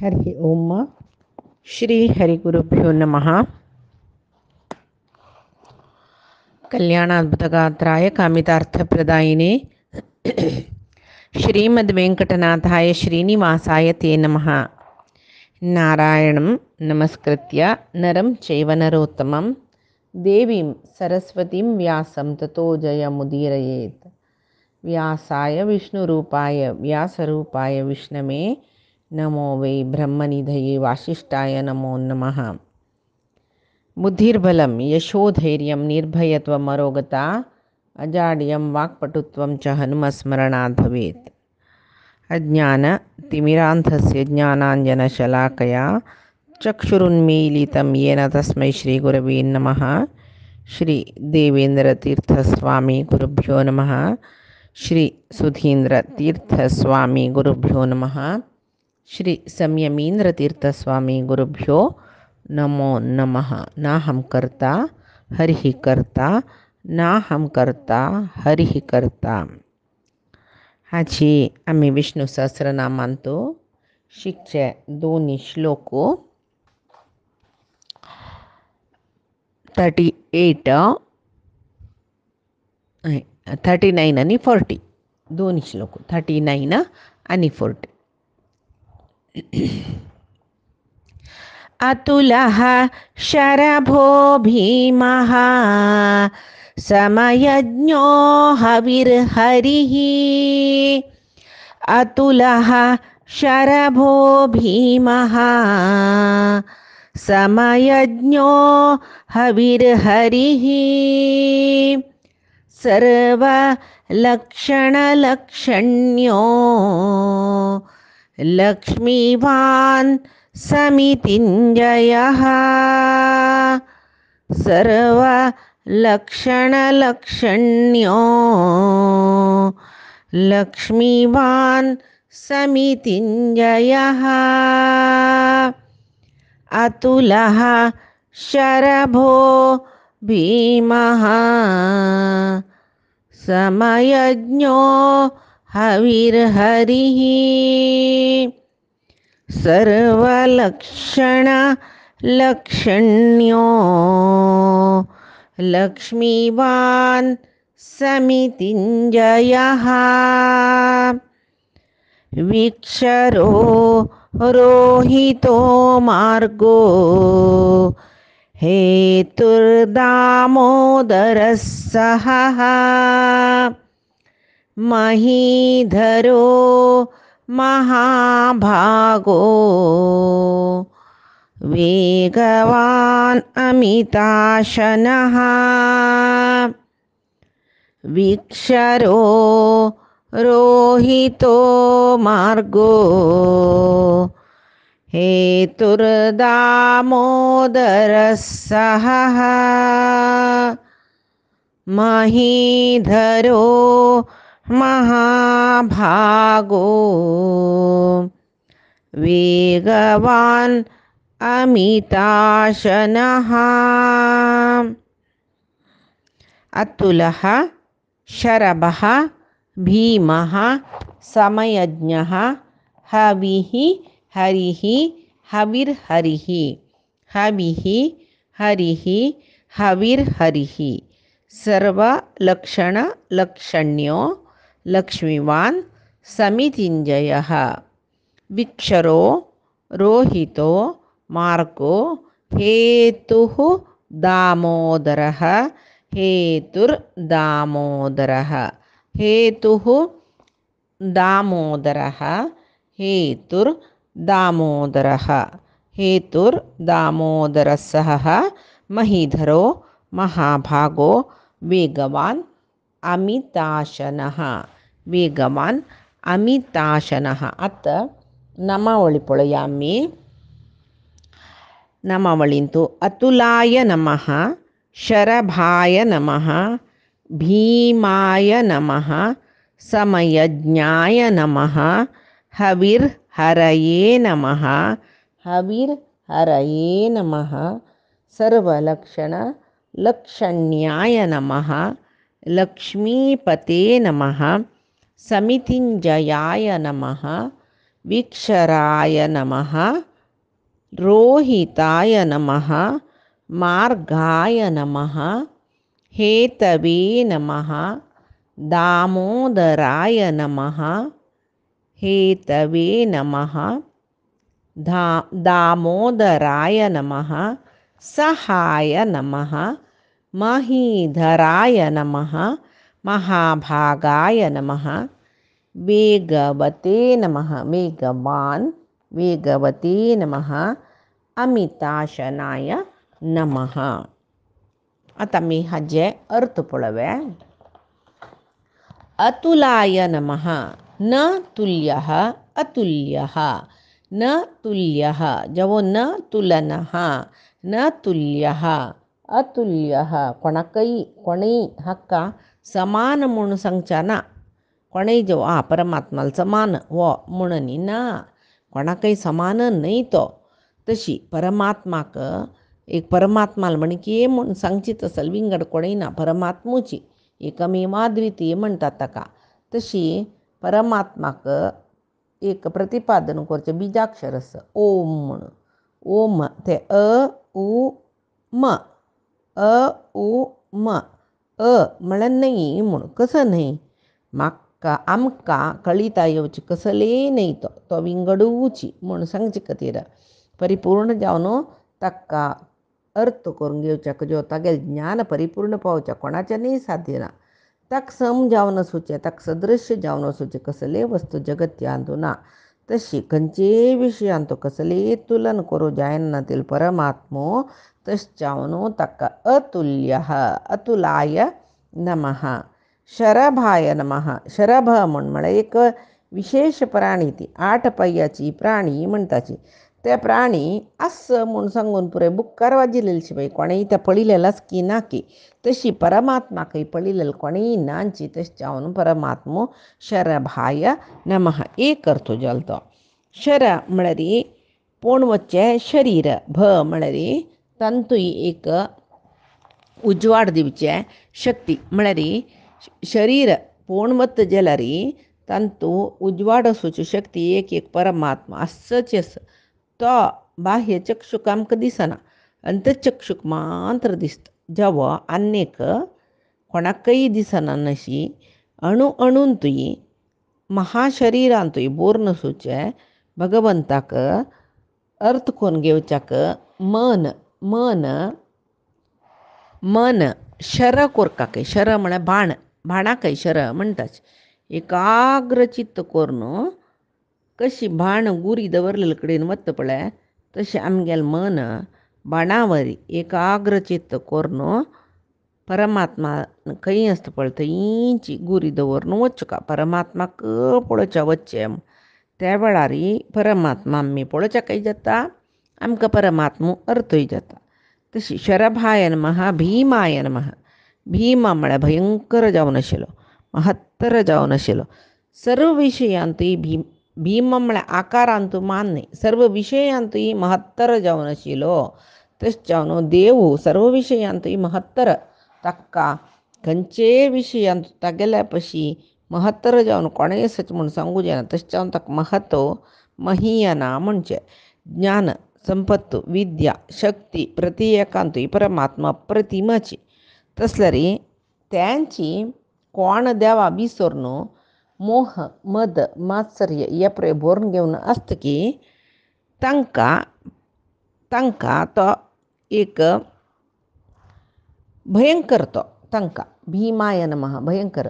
हरि ओम श्री हरि गुरुभ्यो नमः। कल्याणाद्भुतगात्राय कामितार्थप्रदायिने श्रीमद्वेङ्कटनाथाय श्रीनिवासाय ते नमः। नारायणं नमस्कृत्य नरं चैव नरोत्तमं देवीं सरस्वतीं व्यासं ततो जयमुदीरयेत्। व्यासाय विष्णुरूपाय व्यासरूपाय विष्णवे नमो वै ब्रह्मनिधये वासिष्ठाय नमो नमः। बुद्धिर्बलं यशोधैर्यं निर्भयत्वमरोगता अजाड्यं वाक्पटुत्वं च हनुमस्मरणात् भवेत्। अज्ञानतिमिरान्धस्य ज्ञानाञ्जनशलाकया चक्षुरुन्मीलितं येन तस्मै श्रीगुरवे नमः। श्री देवेन्द्रतीर्थस्वामी गुरुभ्यो नमः। श्री सुधीन्द्रतीर्थस्वामी गुरुभ्यो नमः। श्री संयमीन्द्रतीर्थस्वामी गुरुभ्यो नमो नमः। नाहं कर्ता हरिः कर्ता, नाहं कर्ता हरिः कर्ता. આજે અમે વિષ્ણુ સહસ્રનામાંતો શીખશે 2 શ્લોકો 38 39 आणि 40. 2 श्लोको 39 आणि 40. अतुलः शरभो भीमः समयज्ञो हविर्हरिः. अतुलः शरभो भीमः समयज्ञो हविर्हरिः. सर्वलक्षणलक्षण्यो लक्ष्मीवान् समितिञ्जयः. सर्वलक्षणलक्षण्यो लक्ष्मीवान् समितिञ्जयः. अतुलः शरभो भीमः समयज्ञो हविर्हरिः. सर्वलक्षणलक्षण्यो लक्ष्मीवान् समितिञ्जयः. वीक्षरो रोहितो मार्गो हेतुर्दामोदरः सहः. महीधरो महाभागो वेगवान् अमिताशनः. वीक्षरो रोहितो मार्गो हेतुर्दामोदरः सहः. महीधरो महाभागो वेगवान् अमिताशनः. अतुलः शरभः भीमः समयज्ञः हविः हरिः हविर्हरिः. हविः हरिः हविर्हरिः. सर्वलक्षणलक्षण्यो लक्ष्मीवान् समितिञ्जयः. विक्षरो रोहितो मार्गो हेतुः दामोदरः. हेतुर्दामोदरः. हेतुः दामोदरः. हेतुर्दामोदरः. हेतुर्दामोदरः सहः. महीधरो महाभागो वेगवान् अमिताशनः. वेगवान् अमिताशनः. आता नामावळी पळया आम्ही. नामावळींतू अतुलाय नमः, शरभाय नमः, भीमाय नमः, समयज्ञाय नमः, हविर्हरये नमः. हविर्हरये नमः. सर्वलक्षणलक्षण्याय नमः. लक्ष्मीपते नमः. समितिञ्जयाय नमः. विक्षराय नमः रोहिताय नमः मार्गाय नमः हेतवे नमः दामोदराय नमः हेतवे नमः दामोदराय नमः सहाय नमः महीधराय नमः महाभागाय नमः वेगवते नमः वेगवान वेगवते नमः अमिताशनाय नमः. आता मी हाचे अर्थ पळोवया. अतुलाय नमः न तुल्यः अतुल्यः न तुल्यः जवो न तुलनः न तुल्यः अतुल्यः कोणाकय कोणीय हक्का समान म्हणून सांगचा ना. कोणीय जो परमात्माला समान वो म्हणून ना कोणाकय समान नाही तो. तशी परमात्माक एक परमात्माला म्हण की म्हणून सांगची तसल विंगड कोणीय ना परमात्मुची एकमेवाद्वितीय म्हणटात ताका. तशी परमात्माक एक प्रतिपादन करचे बीजाक्षर आसा ओम म्हणून. ओम ते अ उ म अ उ म म्हळ्यार नाही म्हणून कसं नाही म्हाका आमकां कळिता येवची कसले नाही तो तो विंगडूची म्हणून सांगचे खातीर परिपूर्ण जावन ताका अर्थ करून घेवच्या जो तागेलें ज्ञान परिपूर्ण पावच्या कोणाच्यानय साध्य ना. ताका सम जावन वचूचें ताका सदृश्य जावन वचूचें कसले वस्तू जगत्यांत ना. तशी खंयचे विशयांत कसले तुलन करूं जायना तेल परमात्मो तश्चावनो ताका अतुल्यः अतुलाय नमः शरभाय नमः. शरभ म्हळ्यार एक विशेष प्राणी ती 8 पांयाची प्राणी म्हणटाची. ते प्राणी आस म्हूण सांगून पुरे बुक्कार वाजिल्ले शिवाय कोणेय ते पळिल्लेलाच की ना की. तशी परमात्माकय पळिल्लें कोणेय नांची. तश्चावन परमात्मो शरभाय नमः एक अर्थ जालो तो. शर म्हळ्यार पोण वच्चें शरीर. भ म्हळ्यार तंतूय एक उजवाड दिवचे शक्ती म्हळ्यार शरीर पोण वता जाल्यार तंतू उजवाड वचूची शक्ती एक परमात्मा आसच आसा. तो बाह्य चक्षुक आमकां दिसना अंतचक्षुक मात्र दिसता. जेवो आनीक कोणाकय दिसना नशी अणू अणूंतूय महाशरिरांतूय बोर नसूचे भगवंताक अर्थ करून घेवच्याक मन मन मन शर कोरकाकय. शर म्हळ्यार बाण बाणाकय शर म्हणटाच. एकाग्र चित्त करून कशी बाण गुरी दवरलेले कडेन वता पळय तशें आमगेलें मन बाणावरी एकाग्र चित्त करून परमात्मा खंय आसता पळय थंयची गुरी दवरून वचुका परमात्माक पळोवचें वच्चें. त्या वेळार परमात्मा आमी पळोवच्याकय जाता आमकां परमात्मो अर्थय जाता. तशी शरभाय नमः भीमाय नमः. भीम म्हळ्यार भयंकर जावन आशिल्लो महत्तर जावन आशिल्लो. सर्व विशयांतूय भीम म्हळ्यार आकारांत मान न्ही सर्व विशयांतूय महत्तर जावन आशिल्लो. तशें जावन देव सर्व विशयांतूय महत्तर ताका खंयचे विशयांत तागेल्या पशी महत्तर जावन कोणेय आसच म्हूण सांगूं जायना. तशें जावन ताका महत्व महीयना म्हणचें. ज्ञान संपत्त विद्या शक्ती प्रति एकांतूय परमात्मा प्रतिमाची. तसल्यार त्यांची कोण देवा विसरून मोह मद मात्सर्य हे पळय भरून घेवन आसता की तांकां तो एक भयंकर तो तांकां भीमाय नमः भयंकर.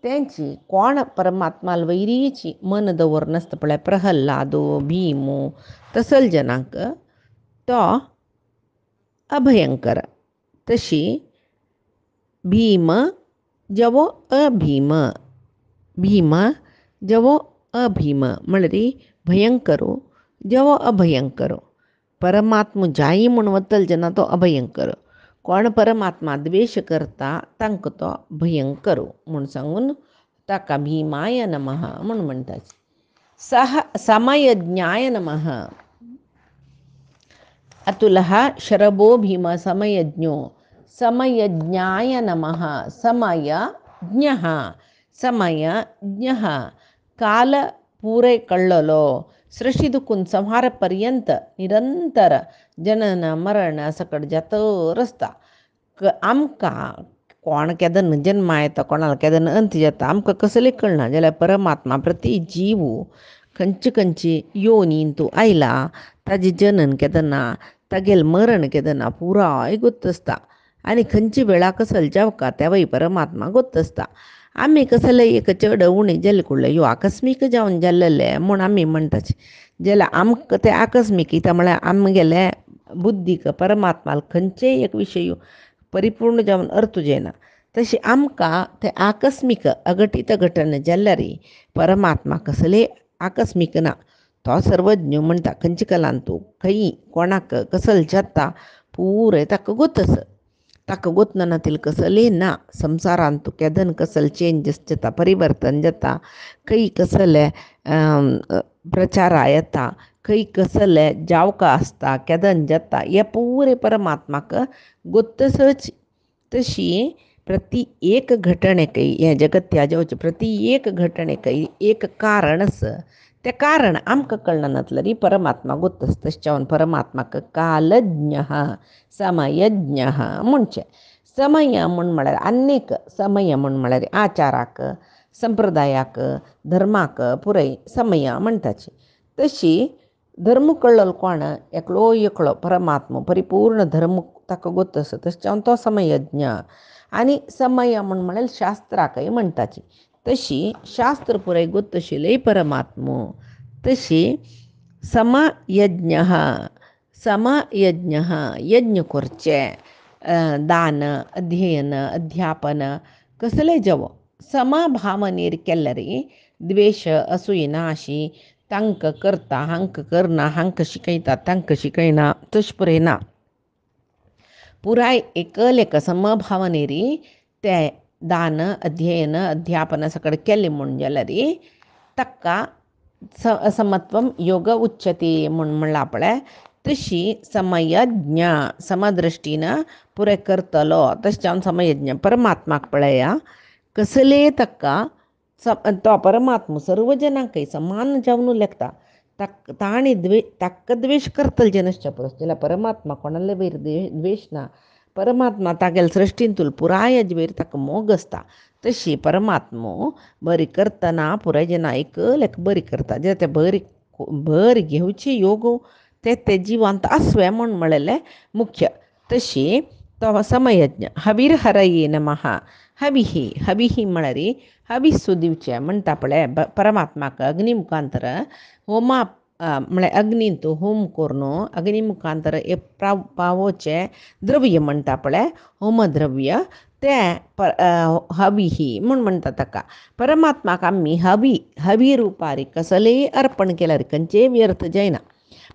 त्यांची कोण परमात्माल वैरीची मन दवर नासता पळय प्रहल्लादो भीमो तसल जनांक तो अभयंकर. तशी भीम जवो अभीम भीम जवो अभीम म्हळ्यार भयंकरो जवो अभयंकरो. परमात्मा जायी म्हूण वतल जना तो अभयंकर. कोण परमात्मा द्वेश करता तांकां तो भयंकर म्हूण सांगून ताका भीमाय नमः म्हूण म्हणटात. समयज्ञाय नमः. अतुलः शरभो भीम समयज्ञो समयज्ञाय नमः. समयज्ञः समयज्ञः पुरे कळ्ळलो. सृष्टी दुखून संहारपर्यंत निरंतर जनन मरण सकट जातर आसता. आमकां कोण केदन जन्मा येता, कोणाला केदन अंत जाता आमकां कसलें कळना. जाल्यार परमात्मा प्रती जीव खंयचे खंयचे योनीन तूं आयला ताजें जनन केदना तागेलें मरण केदना पुराय गोत्त आसता. आनी खंयचे वेळा कसल जेवका तेवूय परमात्मा गोत्त आसता. आमी कसलें एक चड उणें जालें कुडलें ह्यो आकस्मीक जावन जाल्लें म्हूण आमी म्हणटाचे. जाल्यार आमकां तें आकस्मीकता म्हळ्यार आमगेले बुद्धीक परमात्माल खंयचेय एक विशय परिपूर्ण जावन अर्थ जायना. तशें आमकां तें आकस्मीक अघटीत घटना जाल्यारय परमात्मा कसलें आकस्मीक ना. तो सर्वज्ञ म्हणटा खंयचे कलान तूं खंय कोणाक कसल जाता पुराय ताका गोत आसा. ताका गोतना तिल कसलें ना. संवसारान तूं केदन कसल चेंजीस जाता, परिवर्तन जाता, खंय कसलें प्रचारा येता, खंय कसलें जावका आसता, केदन जाता हें पुरे परमात्माक गोत्तसच. तशी प्रति एक घटणेकय हें जगत्या जावचें प्रति एक घटणेकय एक कारण आसा. तें कारण आमकां कळना नातलरी परमात्मा गोत्त आसा. तशें परमात्माक कालज्ञ समयज्ञ म्हणचें. समय म्हण म्हळ्यार अनेक समय म्हण म्हळ्यार आचाराक संप्रदायाक धर्माक पुराय समय म्हणटाचे. तशी धर्म कळ्ळलो कोण एकलो परमात्मा परिपूर्ण धर्म ताका गोत्त आसा. तशें तो समयज्ञ. आनी समय म्हण म्हळ्यार शास्त्राकय म्हणटाची. तशी शास्त्र पुराय गोत्त आशिल्लेय परमात्मो. तशी समयज्ञ यज्ञ करचें, दान अध्ययन अध्यापन कसलें जावो समभावनेर केल्यार द्वेष असूयना अशी तांकां करता हांकां करना, हांकां शिकयता तांकां शिकयना तशें पुराय ना. पुराय एकल समभावनेरी तें दान अध्ययन अध्यापन सकट केलें म्हूण जाल्यार ताका समत्वम योग उच्यते म्हूण म्हणलां पळय. तशी समयज्ञ समदृश्टीन पुराय करतलो. तशें जावन समयज्ञ परमात्माक पळया कसलें ताका तो परमात्मा सर्व जनांकय समान जावन लेखता. ताणी ताका द्वेश करतले जनश्च परस. जाल्यार परमात्मा कोणाले वयर द्वेश ना. परमात्मा तागेले सृश्टीन तुल पुराय वयर ताका मोग आसता. तशी परमात्मो बरी करतना पुराय जना एकल बरी करता. जे ते बरी घेवची योग ते जिवांत आसवे म्हूण म्हळेलें मुख्य. तशी तो समयज्ञ. हवीर हरये नमः. हवी म्हळ्यार हविस्सू दिवचें म्हणटा पळय परमात्माक अग्नी मुखांतर होमा म्हळ्यार अग्नीन तूं होम करून अग्नी मुखांतर पावोवचें द्रव्य म्हणटा पळय होम द्रव्य तें हवी म्हूण म्हणटा ताका. परमात्माक आमी हवी रुपारी कसलेंय अर्पण केल्यार खंयचेय व्यर्थ जायना.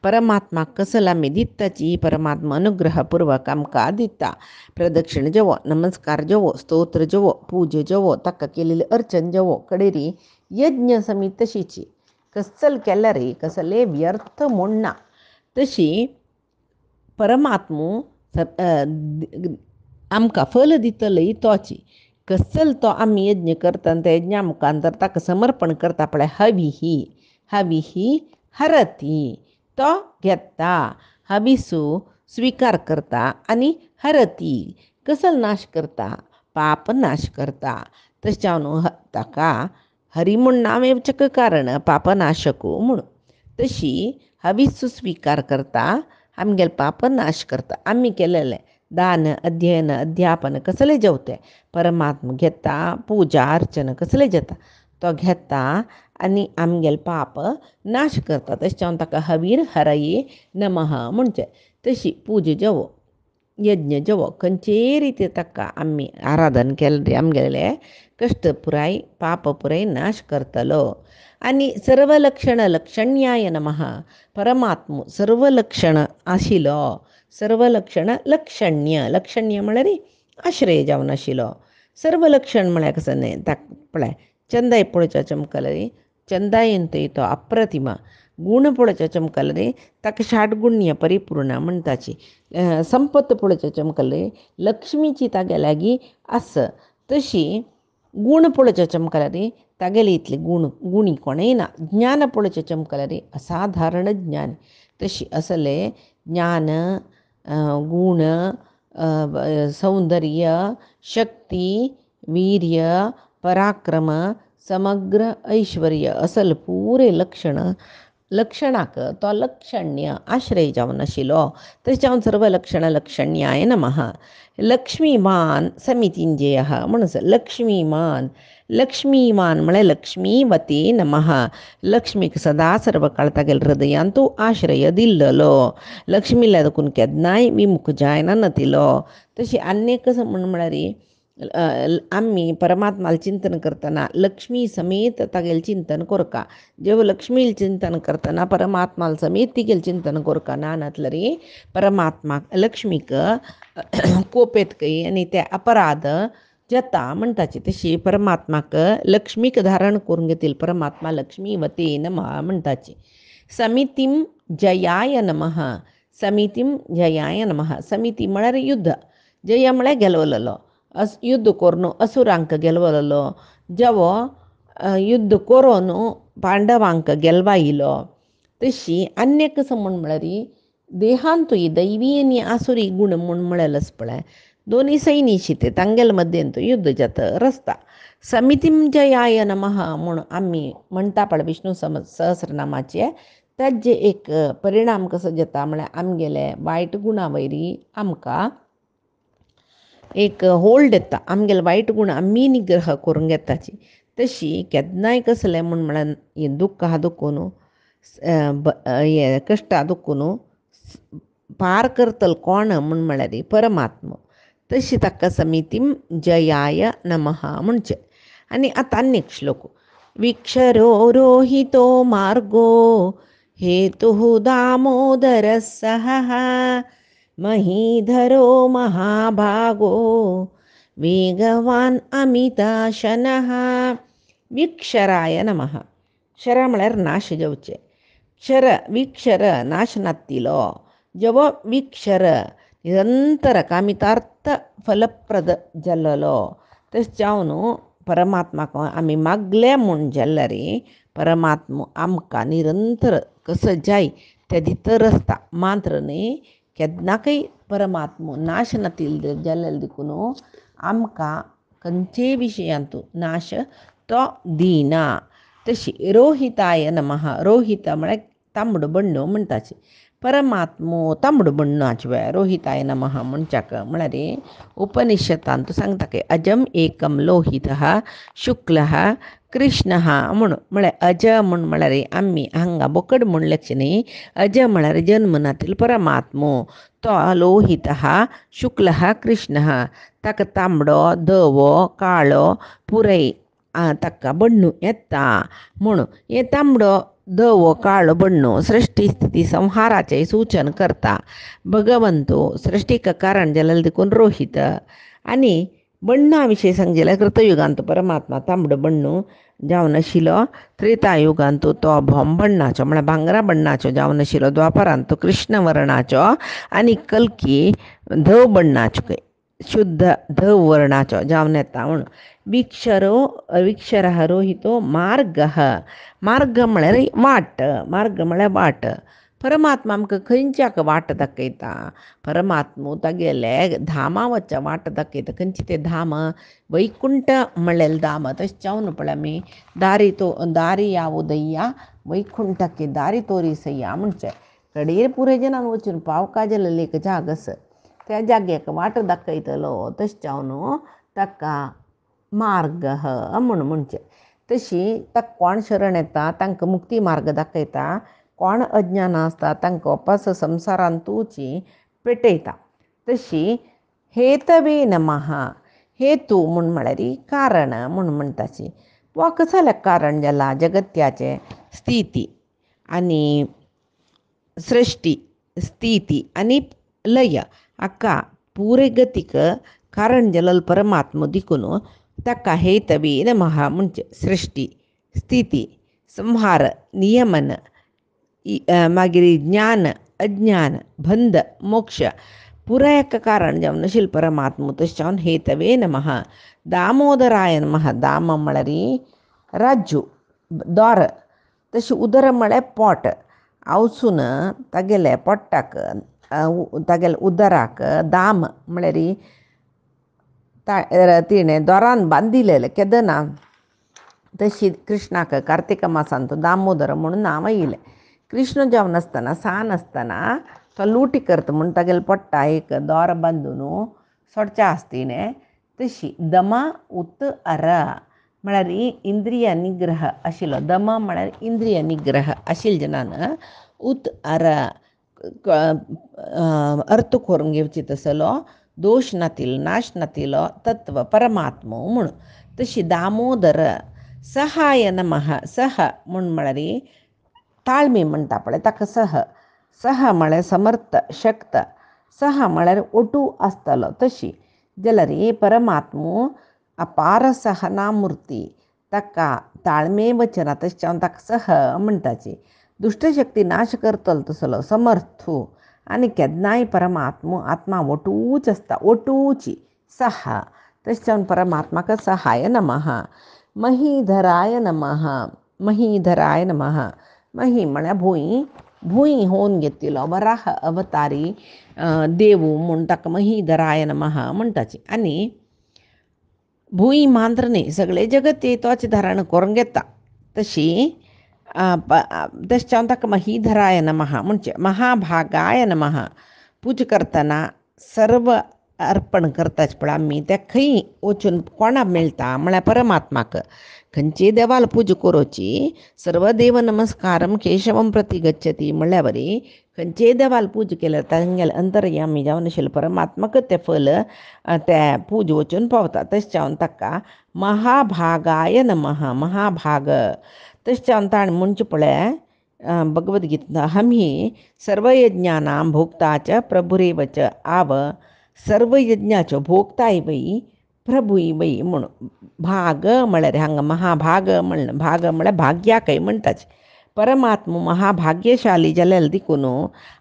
परमात्माक कसल आमी दिताची परमात्मा अनुग्रहपूर्वक आमकां दिता. प्रदक्षिण जेवो, नमस्कार जेवो, स्तोत्र जेवो, पूज जेवो, ताका केलेली अर्चन जेवो कडेरी यज्ञ समीत तशीची कसल केल्यार कसलें व्यर्थ म्हूण ना. तशी परमात्मो आमकां फल दितलय तोची. कसल तो आमी यज्ञ करता त्या यज्ञा मुखांतर ताका समर्पण करता पळय हवी हरती. तो घेता हविसू स्विकार करता आनी हरती कसल नाश करता पाप नाश करता. तशें जावन ताका हरी म्हूण नांव येवचें कारण पापनाशकू म्हूण. तशी हविसू स्विकार करता आमगेले पाप नाश करता. आमी केलेलें दान अध्ययन अध्यापन कसलें जेवतें परमात्मा घेता. पुजा अर्चन कसलें जाता तो घेता आनी आमगेले पाप नाश करता. तशें जावन ताका हवीर हरये नमः म्हणचें. तशी पूज जेवो यज्ञ जेवो खंयचेय रिती ताका आमी आराधन केलें आमगेले कश्ट पुराय पाप पुराय नाश करतलो. आनी सर्वलक्षण लक्षण्याय नमः. परमात्मा सर्व लक्षण आशिल्लो. सर्वलक्षण लक्षण्य म्हळ्यार आश्रय जावन आशिल्लो. सर्व लक्षण म्हळ्यार कसं न्ही ताका पळय चंदाय पळोवचो चमकल्यार चंदायन तो अप्रतिमा. गुण पळोवचो चमकल्यार ताका षाडगुण्य परिपूर्ण म्हणटाची. संपत पळोवचो चमकल्यार लक्ष्मीची तागे लागीं आस. तशी गुण पळोवचो चमकल्यार तागेले इतले गुणी कोणेय ना. ज्ञान पळोवचें चमकलें रे, असाधारण ज्ञान. तशी असले ज्ञान, गुण, सौंदर्य, शक्ती, वीर्य, पराक्रम, समग्र ऐश्वर्य असल पुरे लक्षणाक तो लक्षण्य आश्रय जावन आशिल्लो. तशें जावन सर्व लक्षण लक्षण्याय नमः. लक्ष्मीमान समितिंजयः म्हणून लक्ष्मीमान. लक्ष्मीमान म्हळ्यार लक्ष्मीवते नमः. लक्ष्मीक सदा सर्व काळ तागेल्या हृदयान तूं आश्रय दिल्ललो. लक्ष्मीला देखून केन्नाय विमुख जायना नातिलो. तशी आनीक कसं म्हळ्यार आमी परमात्माला चिंतन करतना लक्ष्मी समेत तागेलें चिंतन कोरका. जेव्हा लक्ष्मील चिंतन करतना परमात्माला समेत तिगेलें चिंतन कोरका ना नातलरी परमात्माक लक्ष्मीक कोप येतकय आनी ते अपराध जता म्हणटाची. तशी परमात्माक लक्ष्मीक धारण करून घेतील परमात्मा लक्ष्मी वते नमः म्हणटाची. समितीम जयाय नमः. समितीम जयाय नमः. समिती म्हळ्यार युद्ध, जय म्हळ्यार गेलवलेलो. युद्ध करून असुरांक गेलवलेलो. जेवो युद्ध करून पांडवांक गेलवायलो. तशी अन्यक समण म्हळ्यार देहांतूय दैवी आनी आसुरी गुण म्हूण म्हळेलच पळय. दोनी सैनिशी ते तांगेल मध्येंतू युद्ध जात रस्ता. समितीम जयाय नमः म्हूण आमी म्हणटा पळय विष्णू सहस्रनामाचे. ताजे एक परिणाम कसो जाता म्हळ्यार आमगेले वायट गुणां वयरी आमकां एक होल्ड येता. आमगेले वायट गुण आमी निग्रह करून घेताची. तशी केन्नाय कसलें म्हूण म्हळ्यार दुख्खा दुखून कश्टा दुखून पार करतलो कोण म्हूण म्हळ्यार परमात्मा. तशी ताका समितीम जयाय नमः म्हणचे. आनी आतां आनीक श्लोक. विक्षरो रोहितो मार्गो हेतुः दामोदरः सहः महीधरो महाभागो वेगवान अमिताशनः. विक्षराय नमः. क्षर म्हळ्यार नाश जावचे. विक्षर नाश नातिलो. जेवो विक्षर निरंतर कामितार्थ फलप्रद जाल्लो. तशें जावन परमात्माक आमी मागले म्हूण जाल्यार परमात्मा आमकां निरंतर कसो जाय ते दितर आसता. मात्र न्ही केन्नाकय परमात्मा नाश नातिल जाल्यार देखून आमकां खंयचेय विशयांतू नाश तो दिना. तशी रोहिताय नमः. रोहित म्हळ्यार तांबडो बण्णो म्हणटाची. परमात्मो तांबडो बण्णाचे वेळ रोहिताय नमः म्हणच्याक म्हळ्यार उपनिशदांत सांगता की अजम एकम लोहितः शुक्लः कृष्णः म्हणून. म्हळ्यार अज म्हूण म्हळ्यार आमी हांगा बोकड म्हूण लेखचे न्ही. अज म्हळ्यार जन्म नातिल परमात्मो. तो लोहितः शुक्लः कृष्णः. ताका तांबडो धवो काळो पुराय ताका बण्णू येता म्हणून. हे तांबडो धवो काळो बण्णो सृष्टी स्थिती संहाराचें सूचन करता. भगवंतो सृष्टीक कारण जाल्यार देखून रोहित. आनी बण्णा विशीं सांगचे जाल्यार कृतयुगांत परमात्मा तांबडो बण्णू जावन आशिल्लो. त्रेतायुगांत तो भोम बण्णाचो म्हळ्यार भांगरा बण्णाचो जावन आशिल्लो. द्वापरांत तो कृष्ण वर्णाचो आनी कल्की धव बण्णाचो शुद्ध धव वर्णाचो जावन येता म्हणून. विक्षरः रोहितो मार्गः. मार्ग म्हळ्यार वाट. मार्ग म्हळ्यार वाट. परमात्मा आमकां खंयच्याक वाट दाखयता. परमात्मा तागेले धामा वच्चा वाट दाखयता. खंयचे ते धाम वैकुंठ म्हणलेलें धाम. तशें जावन पळय आमी दारी या उदय्या वैकुंठಕ್ಕೆ दारी तोरिसय्या म्हणचे. कडेर पुरे जनान वचून पावका जाल्यार एक जाग आसा. त्या जाग्याक वाट दाखयतलो. तशें जावन ताका मार्ग म्हूण म्हणचे. तशी ताका कोण शरण येता तांकां मुक्ती मार्ग दाखयता. कोण अज्ञान आसता तांकां वापस संवसारांत तुची पेटयता. तशी हेतवे नमः. हेतू म्हूण म्हळ्यार कारण म्हूण म्हणटाची. वो कसलें कारण जाला जगत्याचे स्थिती आनी सृष्टी स्थिती आनी लय हाका पुरे गतीक कारण जाल्लो परमात्मा देखून ताका हेतवे नमः म्हणचे. सृष्टी स्थिती संहार नियमन मागीर ज्ञान अज्ञान बंध मोक्ष पुरायक कारण जावन आशिल्लो परमात्मा. तशें जावन हेतवे नमः. दामोदराय नमः. दाम म्हळ्यार राज्य दोर तशी उदर म्हळ्यार पोट आवसून तागेले पोट्टाक तागेले उदराक दाम म्हळ्यार तिणें दोरान बांदिलेले केदं ना तशी कृष्णाक कार्तिक मासान तो दामोदर म्हणून नांव येयलें. कृष्ण जेवण आसतना सान आसतना तो लुटी करता म्हूण तागेले पोट्टा एक दोर बांदून सोडचे आसता तशी दमा उत अर म्हळ्यार इंद्रिय निग्रह आशिल्लो. दमा म्हळ्यार इंद्रिय निग्रह आशिल्ल्यान उत अर अर्थ करून घेवची तसलो दोश नातिलो नाश नातिलो तत्व परमात्मो म्हणून. तशी दामोदर सहाय नमः सह म्हूण म्हळ्यार ताळमी म्हणटा पळय ताका सह म्हळ्यार समर्थ शक्त सह म्हळ्यार ओटू आसतलो तशी. जाल्यार परमात्मो अपार सहनामुर्ती ताका ताळमे वचना तशें हांव ताका सह म्हणटाची. दुष्टशक्ती नाश करतलो तसलो समर्थू आनी केन्नाय परमात्मो आत्मा ओटूच आसता ओटूची सह. तशें जावन परमात्माक सहाय नमः. महीधराय नमः महीधराय नमः. मही म्हळ्यार भूंय होवन घेतिल्लो वराह अवतारी देव म्हूण ताका महीधराय नमः म्हणटाची. आनी भूंय मात्र न्ही सगळे जगत तोच धारण करून घेता तशी तशें जावन ताका महीधराय नमः म्हणचे. महाभागाय नमः पूजा करतना सर्व अर्पण करताच पळय आमी ते खंय वचून कोणाक मेळटा म्हळ्यार परमात्माक. खंयचीय देवाल पुजा करची सर्व देव नमस्कारम केशवम प्रति गच्छती म्हळ्यार बरी खंयचेय देवाल पुजा केल्यार तांगेले अंतर्यामी जावन आशिल्लो परमात्माक तें फल त्या पुजा वचून पावता. तशें जावन ताका महाभागाय नमः महाभाग. तशें जावन ताणें म्हणचें पळय भगवद्गीता हमी सर्व यज्ञानां भोक्ता च प्रभुरेव च आव सर्व यज्ञाच्यो भोक्ताय वै प्रभूय वै म्हणून. भाग म्हळ्यार हांगा महाभाग म्हणलें भाग म्हळ्यार भाग्याकय म्हणटाच. परमात्मा महाभाग्यशाली जाल्यार देखून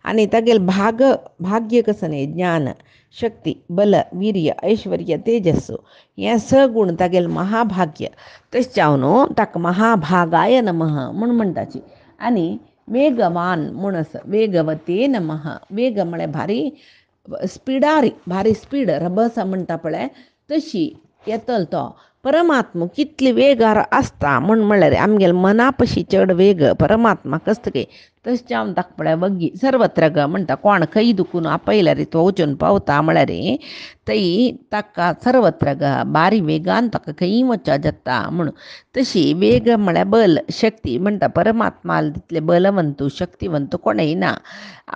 आनी तागेले भाग्य कसं न्ही ज्ञान शक्ती बल वीर्य ऐश्वर्य तेजस हें सगूण तागेलें महाभाग्य. तशें जावन ताका महाभागाय नमः म्हूण म्हणटाची. आनी वेगवान म्हूण आसा वेगवते नमः. वेग म्हळ्यार भारी स्पिडारी भारी स्पीड रबस म्हणटा पळय तशी येतलो तो परमात्मा कितले वेगार आसता म्हूण म्हळ्यार आमगेले मना पशी चड वेग परमात्माक आसता गे. तशें जावन ताका पळय वग्गी सर्वत्र ग म्हणटा कोण खंय दुखून आपयल्यार तो वचून पावता म्हळ्यार थंय ताका सर्वत्र ग बारी वेगान ताका खंय वचचें जाता म्हणून. तशी वेग म्हळ्यार बल शक्ती म्हणटा परमात्मा तितले बलवंत शक्तिवंत कोणय ना.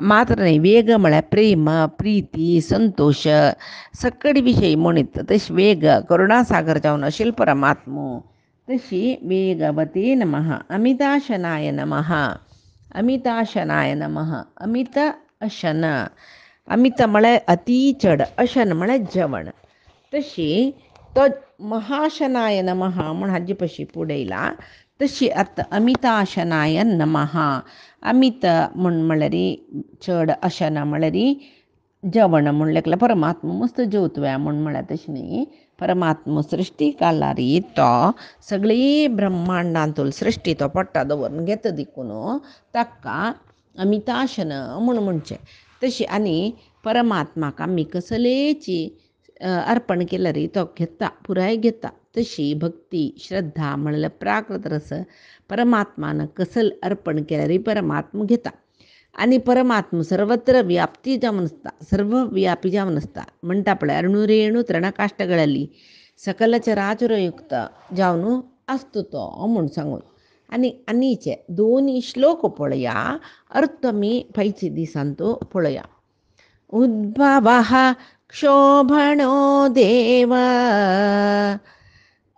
मात्र न्ही वेग म्हळ्यार प्रेम प्रीती संतोष सकडी विशयी म्हणीत तशी वेग करुणासागर जावन आशिल्लो परमात्मो. तशी वेगवते नमः. अमिताशनाय नमः अमिताशनाय नमः. अमित अशन अमित म्हळ्यार अती चड अशन म्हळ्यार जेवण. तशी तो महाशनाय नमः म्हूण हाजे पशी पुडयला तशी अर्थ अमिताशनाय नमः. अमित म्हूण म्हळ्यार चड अशन म्हळ्यार जेवण म्हणलें परमात्मा मस्त जेवतव्या म्हूण म्हळ्यार तशें न्ही. परमात्मा सृश्टी कालार तो सगळी ब्रह्मांडांतूल सृश्टी तो पडटा दवरून घेता देखून ताका अमिताशन म्हूण म्हणचें. तशी आनी परमात्माक आमी कसलेची अर्पण केल्यार तो घेता पुराय घेता. तशी भक्ती श्रद्धा म्हणल्यार प्राकृत रस परमात्मान कसल अर्पण केल्यार परमात्मा घेता. आनी परमात्मा सर्वत्र व्याप्ती जावन आसता सर्व व्यापी जावन आसता म्हणटा पळय अणुरेणू तृणकाश्टಗಳಲ್ಲಿ सकल चराचरयुक्त जावन आसता तो म्हूण सांगून. आनीचे दोनी श्लोक पळया अर्थ आमी फायच्या दिसांत पळया. उद्भवः क्षोभणो देव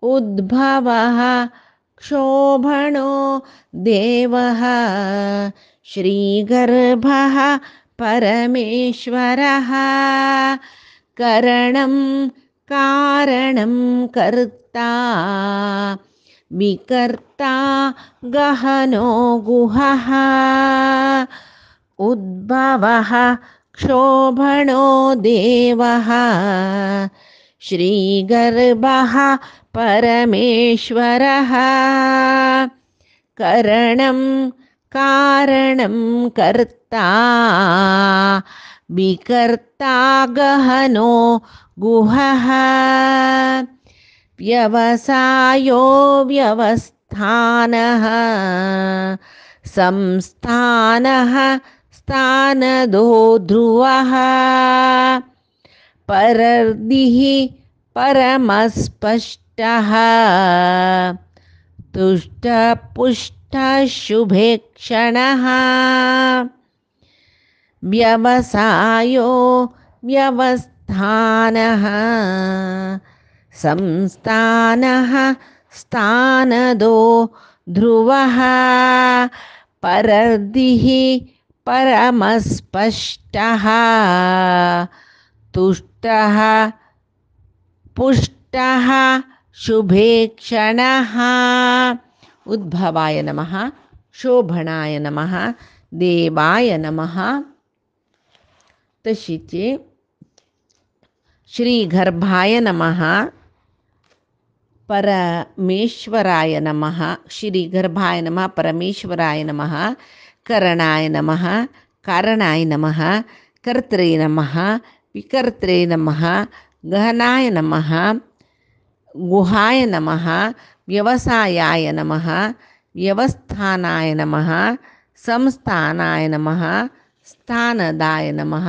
उद्भवः क्षोभणो देवः श्रीगर्भः परमेश्वरः करणं कारणं कर्ता विकर्ता गहनो गुहः. उद्भवः क्षोभणो देवः श्रीगर्भः परमेश्वरः करणं कारणं कर्ता विकर्ता गहनो गुहः व्यवसायो व्यवस्थानः संस्थानः स्थानदो ध्रुवः परर्दिः परमस्पष्टः तुष्टपुष्टशुभेक्षणः व्यवसायो व्यवस्थानः संस्थानः स्थानदो ध्रुवः परर्दिः परमस्पष्टः तुष्टः पुष्टः शुभेक्षणः उद्भवाय नमः शोभणाय नमः देवाय नमः तशीचे श्रीगर्भाय नमः परमेश्वराय नमः श्रीगर्भाय नमः परमेश्वराय नमः करणाय नमः कारणाय नमः कर्त्रे नमः विकर्त्रे नमः गहनाय नमः गुहाय नमः व्यवसायाय नमः व्यवस्थानाय नमः संस्थानाय नमः स्थानदाय नमः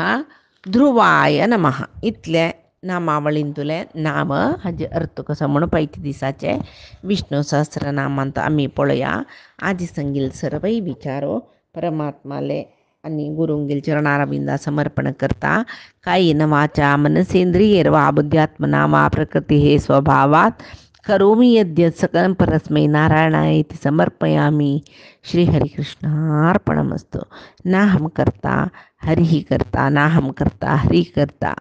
ध्रुवाय नमः इतले नामावळींतुले नाम हाजे अर्थ कसो म्हणून पळयता दिसाचे विष्णू सहस्रनामांत आमी पळोवया आदि संगील सर्वय विचारो परमात्माले आणि गुरुंगील चरणारविंदा समर्पण करता कायेन वाचा मनसेंद्रियैर्वा बुद्ध्यात्मना वा प्रकृतिः स्वभावात् करोमि यद्यत् सकलं परस्मै नारायणाय इति समर्पयामि श्रीहरिकृष्णार्पणमस्तु नाहं कर्ता हरिः कर्ता नाहं कर्ता हरिः कर्ता